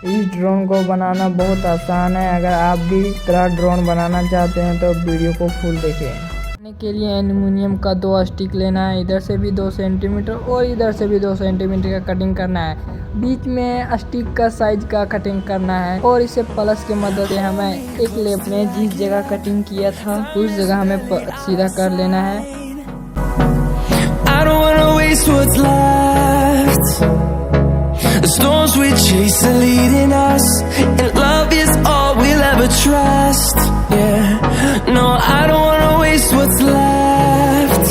इस ड्रोन को बनाना बहुत आसान है। अगर आप भी इस तरह ड्रोन बनाना चाहते हैं तो वीडियो को फुल देखें। बनाने के लिए एल्युमिनियम का 2 स्टिक लेना है। इधर से भी 2 सेंटीमीटर और इधर से भी 2 सेंटीमीटर का कटिंग करना है। बीच में स्टिक का साइज का कटिंग करना है और इसे प्लस की मदद से हमें एक लेप में जिस जगह कटिंग किया था उस जगह हमें सीधा कर लेना है। I don't wanna waste what's left. The storms we chase are leading us, and love is all we'll ever trust. Yeah, no, I don't wanna waste what's left.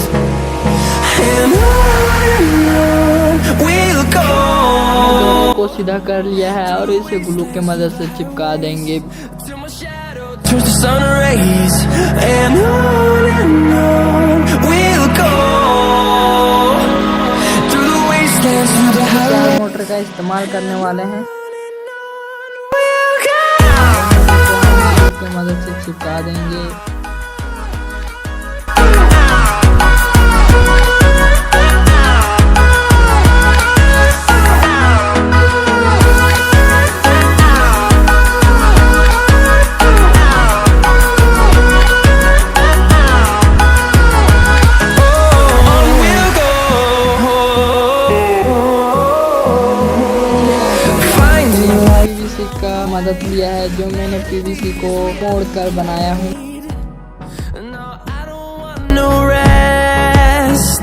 And on we'll go. दोनों को सीधा कर लिया है और इसे glue के मदद से चिपका देंगे। Turns the sun rays, and on we'll go. Through the wastelands, through the highways. Motor का इस्तेमाल करने वाले हैं, की मदद से चिपका देंगे। का मदद लिया है जो मैंने पीवीसी को मोड़कर बनाया हूँ। No rest,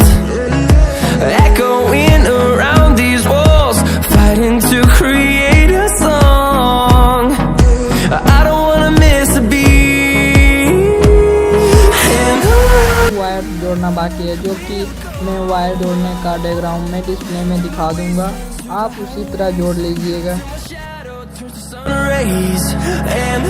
echoing around these walls, fighting to create a song. I don't wanna miss a beat. Wire जोड़ना बाकी है, जो कि मैं वायर जोड़ने का डायग्राम में डिस्प्ले में दिखा दूंगा, आप उसी तरह जोड़ लीजिएगा। Sun rays and